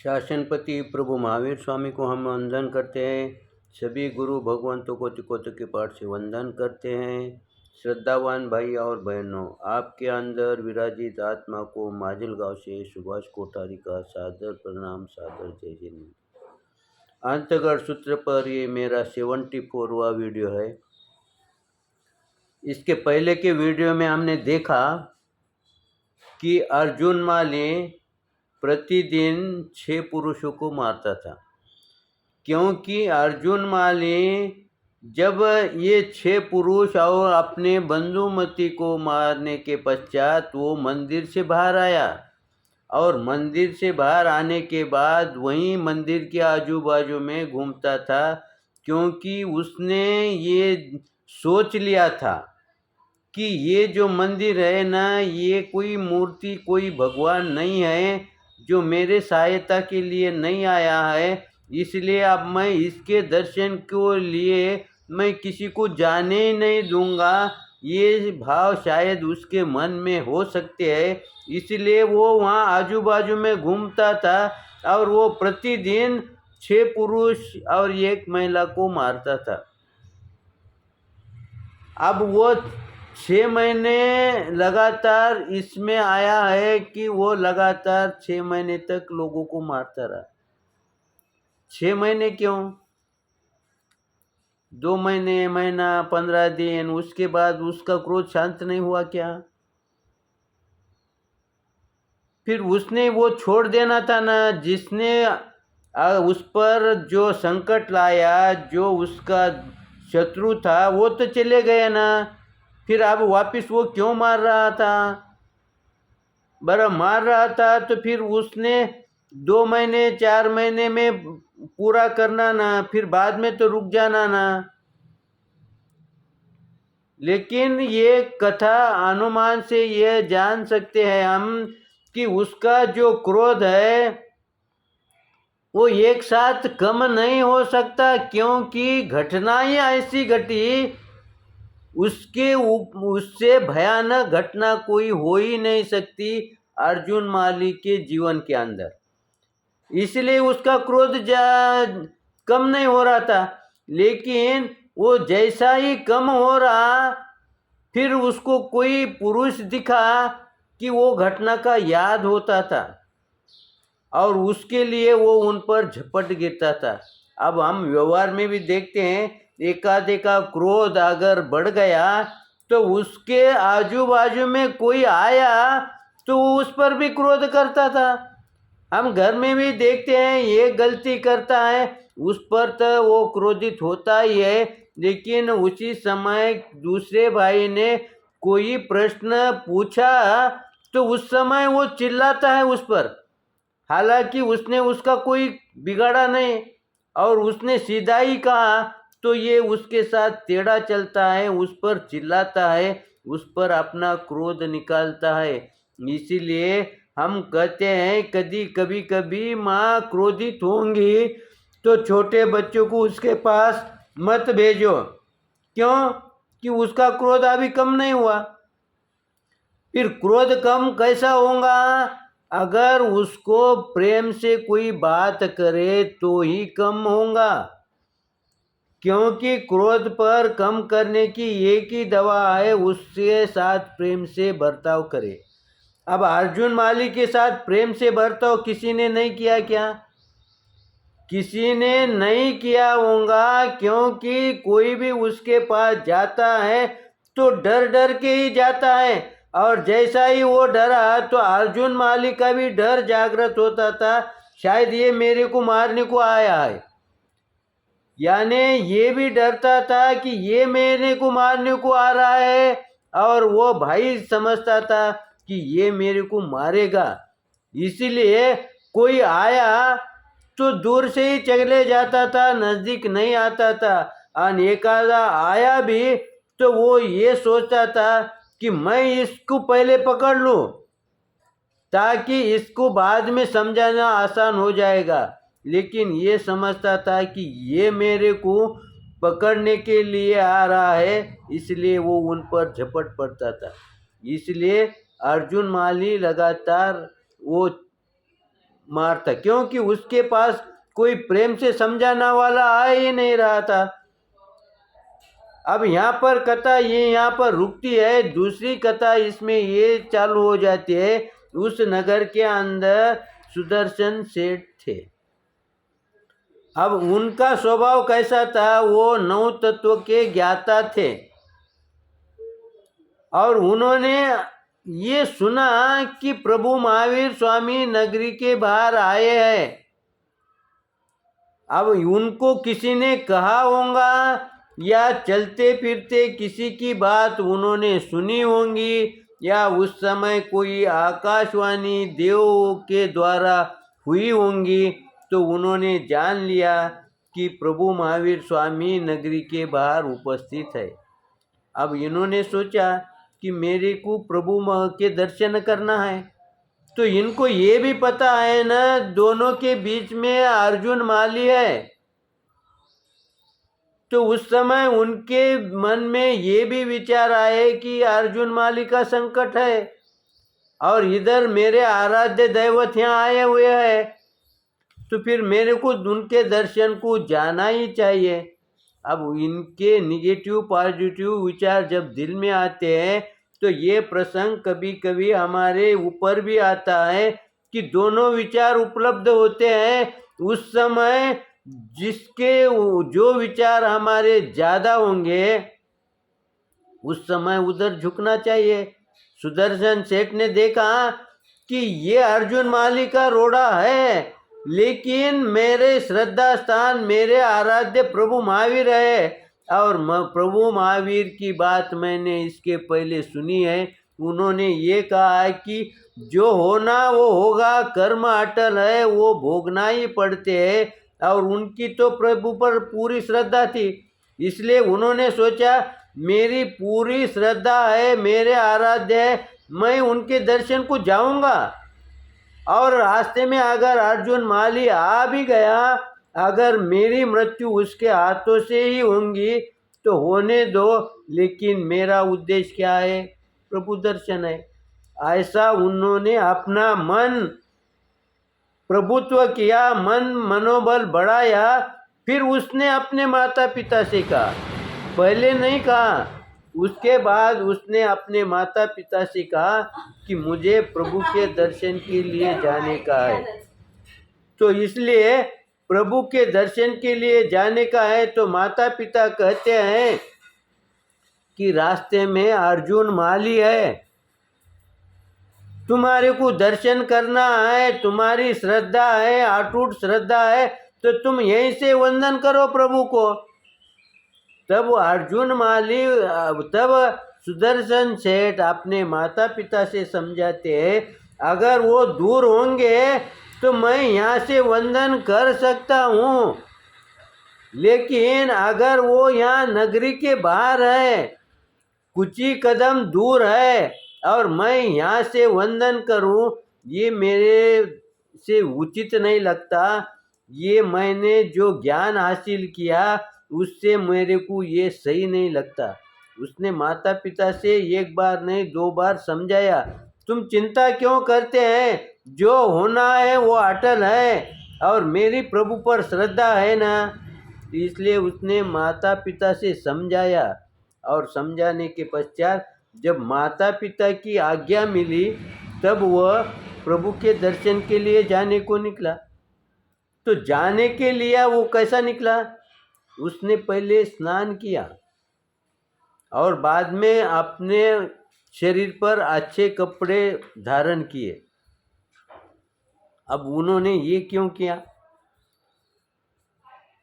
शासनपति प्रभु महावीर स्वामी को हम वंदन करते हैं। सभी गुरु भगवंतों को तिकोतों के पाठ से वंदन करते हैं। श्रद्धावान भाई और बहनों, आपके अंदर विराजित आत्मा को माजलगांव से सुभाष कोठारी का सादर प्रणाम, सादर जय जय। अंतगढ़ सूत्र पर ये मेरा 74वां वीडियो है। इसके पहले के वीडियो में हमने देखा कि अर्जुन माली प्रतिदिन 6 पुरुषों को मारता था, क्योंकि अर्जुन माली जब ये 6 पुरुष और अपने बंधुमती को मारने के पश्चात वो मंदिर से बाहर आया, और मंदिर से बाहर आने के बाद वहीं मंदिर के आजू बाजू में घूमता था, क्योंकि उसने ये सोच लिया था कि ये जो मंदिर है ना, ये कोई मूर्ति, कोई भगवान नहीं है जो मेरे सहायता के लिए नहीं आया है, इसलिए अब मैं इसके दर्शन के लिए मैं किसी को जाने ही नहीं दूंगा। ये भाव शायद उसके मन में हो सकते हैं, इसलिए वो वहाँ आजू बाजू में घूमता था और वो प्रतिदिन 6 पुरुष और 1 महिला को मारता था। अब वो 6 महीने लगातार इसमें आया है कि वो लगातार 6 महीने तक लोगों को मारता रहा। 6 महीने क्यों? 2 महीने, महीना, 15 दिन, उसके बाद उसका क्रोध शांत नहीं हुआ क्या? फिर उसने वो छोड़ देना था ना, जिसने उस पर जो संकट लाया, जो उसका शत्रु था, वो तो चले गए ना। फिर अब वापस वो क्यों मार रहा था? बड़ा मार रहा था तो फिर उसने 2 महीने 4 महीने में पूरा करना ना, फिर बाद में तो रुक जाना ना। लेकिन ये कथा अनुमान से ये जान सकते हैं हम कि उसका जो क्रोध है वो एक साथ कम नहीं हो सकता, क्योंकि घटनाएं ऐसी घटी, उससे भयानक घटना कोई हो ही नहीं सकती अर्जुन माली के जीवन के अंदर। इसलिए उसका क्रोध कम नहीं हो रहा था। लेकिन वो जैसा ही कम हो रहा, फिर उसको कोई पुरुष दिखा कि वो घटना का याद होता था और उसके लिए वो उन पर झपट गिरता था। अब हम व्यवहार में भी देखते हैं, एकादे का क्रोध अगर बढ़ गया तो उसके आजू बाजू में कोई आया तो उस पर भी क्रोध करता था। हम घर में भी देखते हैं, ये गलती करता है उस पर तो वो क्रोधित होता ही है, लेकिन उसी समय दूसरे भाई ने कोई प्रश्न पूछा तो उस समय वो चिल्लाता है उस पर, हालांकि उसने उसका कोई बिगाड़ा नहीं और उसने सीधा ही कहा, तो ये उसके साथ टेढ़ा चलता है, उस पर चिल्लाता है, उस पर अपना क्रोध निकालता है। इसीलिए हम कहते हैं कभी कभी माँ क्रोधित होंगी तो छोटे बच्चों को उसके पास मत भेजो। क्यों? कि उसका क्रोध अभी कम नहीं हुआ। फिर क्रोध कम कैसा होगा? अगर उसको प्रेम से कोई बात करे तो ही कम होगा, क्योंकि क्रोध पर कम करने की एक ही दवा है, उसके साथ प्रेम से बर्ताव करे। अब अर्जुन माली के साथ प्रेम से बर्ताव किसी ने नहीं किया क्या? किसी ने नहीं किया होगा, क्योंकि कोई भी उसके पास जाता है तो डर डर के ही जाता है, और जैसा ही वो डरा तो अर्जुन माली का भी डर जागृत होता था, शायद ये मेरे को मारने को आया है। यानी ये भी डरता था कि ये मेरे को मारने को आ रहा है, और वो भाई समझता था कि ये मेरे को मारेगा, इसीलिए कोई आया तो दूर से ही चले जाता था, नजदीक नहीं आता था। और एकादा आया भी तो वो ये सोचता था कि मैं इसको पहले पकड़ लूं, ताकि इसको बाद में समझाना आसान हो जाएगा। लेकिन ये समझता था कि ये मेरे को पकड़ने के लिए आ रहा है, इसलिए वो उन पर झपट पड़ता था। इसलिए अर्जुन माली लगातार वो मार था, क्योंकि उसके पास कोई प्रेम से समझाने वाला आ ही नहीं रहा था। अब यहाँ पर कथा ये यहाँ पर रुकती है, दूसरी कथा इसमें ये चालू हो जाती है। उस नगर के अंदर सुदर्शन सेठ थे। अब उनका स्वभाव कैसा था, वो 9 तत्व के ज्ञाता थे और उन्होंने ये सुना कि प्रभु महावीर स्वामी नगरी के बाहर आए हैं। अब उनको किसी ने कहा होगा या चलते फिरते किसी की बात उन्होंने सुनी होंगी, या उस समय कोई आकाशवाणी देव के द्वारा हुई होंगी, तो उन्होंने जान लिया कि प्रभु महावीर स्वामी नगरी के बाहर उपस्थित है। अब इन्होंने सोचा कि मेरे को प्रभु के दर्शन करना है, तो इनको ये भी पता है ना दोनों के बीच में अर्जुन माली है। तो उस समय उनके मन में ये भी विचार आए कि अर्जुन माली का संकट है और इधर मेरे आराध्य दैवत यहाँ आए हुए हैं, तो फिर मेरे को उनके दर्शन को जाना ही चाहिए। अब इनके निगेटिव पॉजिटिव विचार जब दिल में आते हैं तो ये प्रसंग कभी कभी हमारे ऊपर भी आता है कि दोनों विचार उपलब्ध होते हैं। उस समय जिसके जो विचार हमारे ज़्यादा होंगे उस समय उधर झुकना चाहिए। सुदर्शन सेठ ने देखा कि ये अर्जुन माली का रोड़ा है, लेकिन मेरे श्रद्धा स्थान मेरे आराध्य प्रभु महावीर है और प्रभु महावीर की बात मैंने इसके पहले सुनी है। उन्होंने ये कहा है कि जो होना वो होगा, कर्म अटल है, वो भोगना ही पड़ते हैं, और उनकी तो प्रभु पर पूरी श्रद्धा थी। इसलिए उन्होंने सोचा मेरी पूरी श्रद्धा है, मेरे आराध्य है, मैं उनके दर्शन को जाऊंगा। और रास्ते में अगर अर्जुन माली आ भी गया, अगर मेरी मृत्यु उसके हाथों से ही होंगी तो होने दो, लेकिन मेरा उद्देश्य क्या है, प्रभु दर्शन है। ऐसा उन्होंने अपना मन प्रभुत्व किया, मनोबल बढ़ाया। फिर उसने अपने माता पिता से कहा, पहले नहीं कहा, उसके बाद उसने अपने माता पिता से कहा कि मुझे प्रभु के दर्शन के लिए जाने का है। तो इसलिए प्रभु के दर्शन के लिए जाने का है, तो माता पिता कहते हैं कि रास्ते में अर्जुन माली है, तुम्हारे को दर्शन करना है, तुम्हारी श्रद्धा है, अटूट श्रद्धा है, तो तुम यहीं से वंदन करो प्रभु को। तब अर्जुन माली, तब सुदर्शन सेठ अपने माता पिता से समझाते हैं, अगर वो दूर होंगे तो मैं यहाँ से वंदन कर सकता हूँ, लेकिन अगर वो यहाँ नगरी के बाहर है, कुछ ही कदम दूर है, और मैं यहाँ से वंदन करूँ, ये मेरे से उचित नहीं लगता। ये मैंने जो ज्ञान हासिल किया उससे मेरे को ये सही नहीं लगता। उसने माता पिता से एक बार नहीं 2 बार समझाया, तुम चिंता क्यों करते हैं, जो होना है वो अटल है और मेरी प्रभु पर श्रद्धा है ना। इसलिए उसने माता पिता से समझाया, और समझाने के पश्चात जब माता पिता की आज्ञा मिली तब वह प्रभु के दर्शन के लिए जाने को निकला। तो जाने के लिए वो कैसा निकला, उसने पहले स्नान किया और बाद में अपने शरीर पर अच्छे कपड़े धारण किए। अब उन्होंने ये क्यों किया,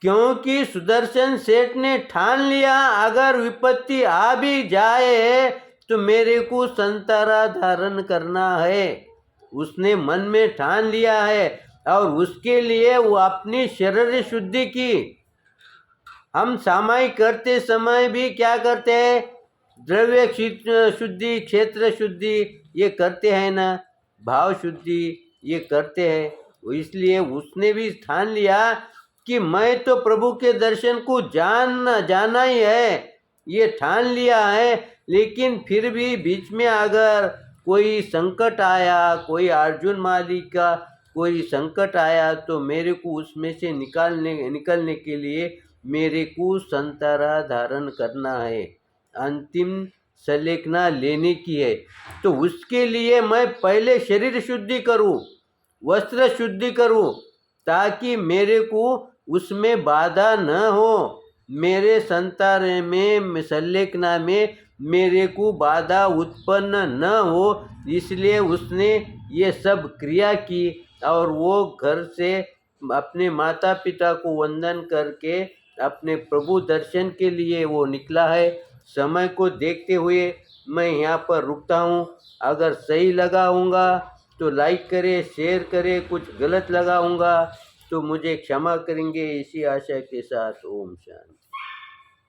क्योंकि सुदर्शन सेठ ने ठान लिया अगर विपत्ति आ भी जाए तो मेरे को संतरा धारण करना है। उसने मन में ठान लिया है और उसके लिए वो अपनी शरीर शुद्धि की। हम सामायिक करते समय भी क्या करते हैं, द्रव्य शुद्धि, क्षेत्र शुद्धि ये करते हैं ना, भाव शुद्धि ये करते हैं। इसलिए उसने भी ठान लिया कि मैं तो प्रभु के दर्शन को जाना ही है, ये ठान लिया है। लेकिन फिर भी बीच में अगर कोई संकट आया, कोई अर्जुन माली का कोई संकट आया तो मेरे को उसमें से निकलने के लिए मेरे को संतरा धारण करना है, अंतिम संलेखना लेने की है। तो उसके लिए मैं पहले शरीर शुद्धि करूं, वस्त्र शुद्धि करूं, ताकि मेरे को उसमें बाधा न हो, मेरे संतारे में संलेखना में मेरे को बाधा उत्पन्न न हो। इसलिए उसने ये सब क्रिया की और वो घर से अपने माता पिता को वंदन करके अपने प्रभु दर्शन के लिए वो निकला है। समय को देखते हुए मैं यहाँ पर रुकता हूँ। अगर सही लगाऊंगा तो लाइक करें, शेयर करें, कुछ गलत लगाऊंगा तो मुझे क्षमा करेंगे, इसी आशा के साथ ओम शांति।